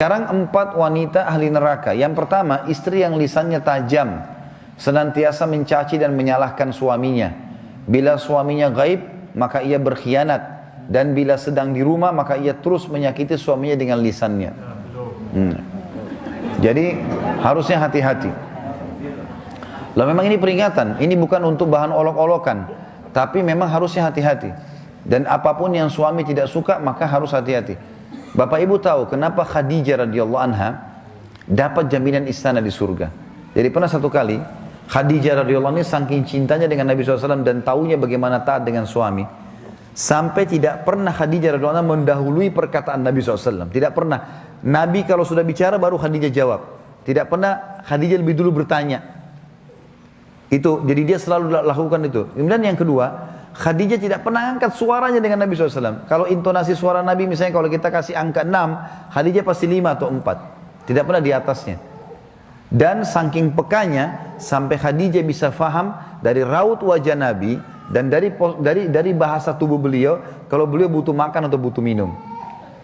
Sekarang 4 wanita ahli neraka. Yang pertama, istri yang lisannya tajam, senantiasa mencaci dan menyalahkan suaminya. Bila suaminya gaib, maka ia berkhianat. Dan bila sedang di rumah, maka ia terus menyakiti suaminya dengan lisannya. Jadi harusnya hati-hati. Lalu memang ini peringatan, ini bukan untuk bahan olok-olokan, tapi memang harusnya hati-hati. Dan apapun yang suami tidak suka, maka harus hati-hati. Bapak Ibu tahu kenapa Khadijah radhiyallahu anha dapat jaminan istana di surga. Jadi pernah satu kali Khadijah radhiyallahu anha saking cintanya dengan Nabi SAW dan taunya bagaimana taat dengan suami, sampai tidak pernah Khadijah radhiyallahu anha mendahului perkataan Nabi SAW. Tidak pernah. Nabi kalau sudah bicara baru Khadijah jawab. Tidak pernah Khadijah lebih dulu bertanya. Itu, jadi dia selalu lakukan itu. Kemudian yang kedua, Khadijah tidak pernah angkat suaranya dengan Nabi SAW. Kalau intonasi suara Nabi misalnya kalau kita kasih angka 6, Khadijah pasti 5 atau 4. Tidak pernah di atasnya. Dan saking pekanya, sampai Khadijah bisa faham dari raut wajah Nabi, dan dari bahasa tubuh beliau, kalau beliau butuh makan atau butuh minum.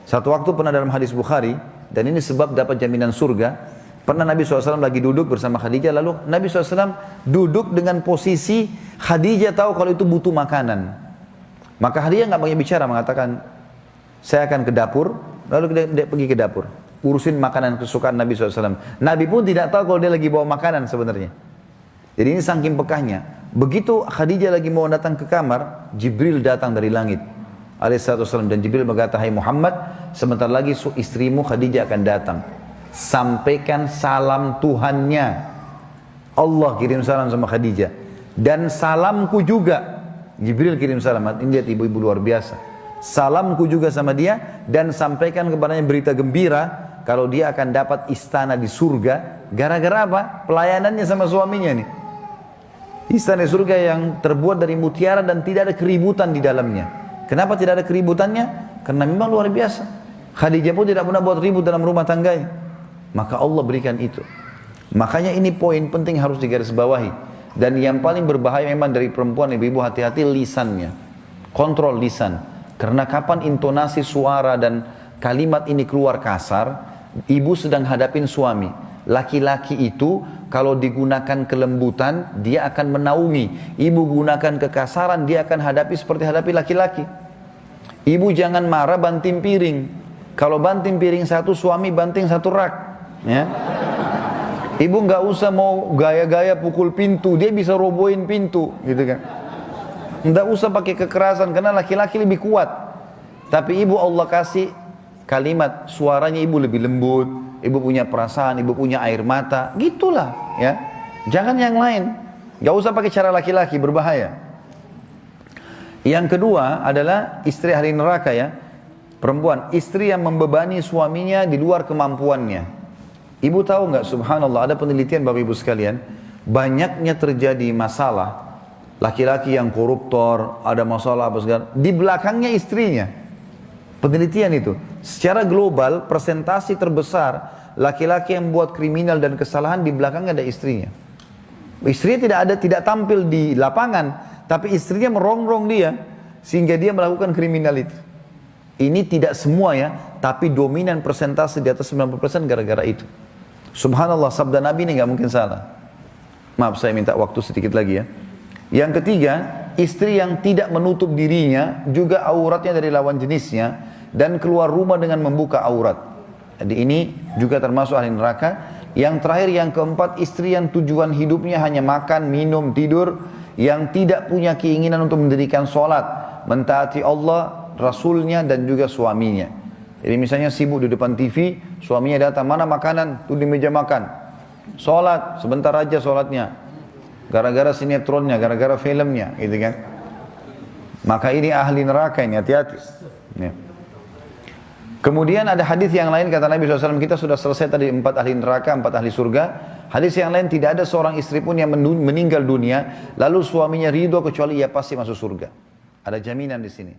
Satu waktu pernah dalam hadis Bukhari, dan ini sebab dapat jaminan surga, pernah Nabi SAW lagi duduk bersama Khadijah, lalu Nabi SAW duduk dengan posisi Khadijah tahu kalau itu butuh makanan. Maka Khadijah nggak banyak bicara, mengatakan, saya akan ke dapur, lalu dia pergi ke dapur, urusin makanan kesukaan Nabi SAW. Nabi pun tidak tahu kalau dia lagi bawa makanan sebenarnya. Jadi ini saking pekahnya. Begitu Khadijah lagi mau datang ke kamar, Jibril datang dari langit alaihissalam, dan Jibril berkata, hai Muhammad, sebentar lagi istrimu Khadijah akan datang. Sampaikan salam Tuhannya. Allah kirim salam sama Khadijah. Dan salamku juga. Jibril kirim salam. Ini lihat ibu-ibu luar biasa. Salamku juga sama dia. Dan sampaikan kepadanya berita gembira. Kalau dia akan dapat istana di surga. Gara-gara apa? Pelayanannya sama suaminya nih. Istana di surga yang terbuat dari mutiara dan tidak ada keributan di dalamnya. Kenapa tidak ada keributannya? Karena memang luar biasa. Khadijah pun tidak pernah buat ribut dalam rumah tangganya. Maka Allah berikan itu. Makanya ini poin penting harus digarisbawahi. Dan yang paling berbahaya memang dari perempuan, ibu-ibu hati-hati lisannya. Kontrol lisan. Karena kapan intonasi suara dan kalimat ini keluar kasar, ibu sedang hadapin suami. Laki-laki itu kalau digunakan kelembutan, dia akan menaungi. Ibu gunakan kekasaran, dia akan hadapi seperti hadapi laki-laki. Ibu jangan marah banting piring. Kalau banting piring satu, suami banting satu rak. Ya. Ibu nggak usah mau gaya-gaya pukul pintu, dia bisa robohin pintu, gitu kan. Nggak usah pakai kekerasan karena laki-laki lebih kuat. Tapi ibu Allah kasih kalimat, suaranya ibu lebih lembut, ibu punya perasaan, ibu punya air mata, gitulah, ya. Jangan yang lain. Nggak usah pakai cara laki-laki, berbahaya. Yang kedua adalah istri ahli neraka, ya. Perempuan, istri yang membebani suaminya di luar kemampuannya. Ibu tahu nggak, subhanallah, ada penelitian Bapak Ibu sekalian, banyaknya terjadi masalah, laki-laki yang koruptor, ada masalah apa segala, di belakangnya istrinya. Penelitian itu, secara global, persentasi terbesar, laki-laki yang buat kriminal dan kesalahan, di belakangnya ada istrinya. Istrinya tidak tampil di lapangan, tapi istrinya merongrong dia, sehingga dia melakukan kriminal itu. Ini tidak semua ya, tapi dominan persentase di atas 90% gara-gara itu. Subhanallah, sabda Nabi ini nggak mungkin salah. Maaf, saya minta waktu sedikit lagi ya. Yang ketiga, istri yang tidak menutup dirinya, juga auratnya dari lawan jenisnya, dan keluar rumah dengan membuka aurat. Jadi ini juga termasuk ahli neraka. Yang terakhir, yang keempat, istri yang tujuan hidupnya hanya makan, minum, tidur, yang tidak punya keinginan untuk mendirikan sholat, mentaati Allah, Rasulnya, dan juga suaminya. Jadi misalnya sibuk di depan TV, suaminya datang, mana makanan? Tuh di meja makan. Sholat, sebentar aja sholatnya. Gara-gara sinetronnya, gara-gara filmnya, gitu kan. Maka ini ahli neraka ini, hati-hati. Ya. Kemudian ada hadis yang lain, kata Nabi SAW, kita sudah selesai tadi 4 ahli neraka, 4 ahli surga. Hadis yang lain, tidak ada seorang istri pun yang meninggal dunia, lalu suaminya ridho kecuali ia pasti masuk surga. Ada jaminan di sini.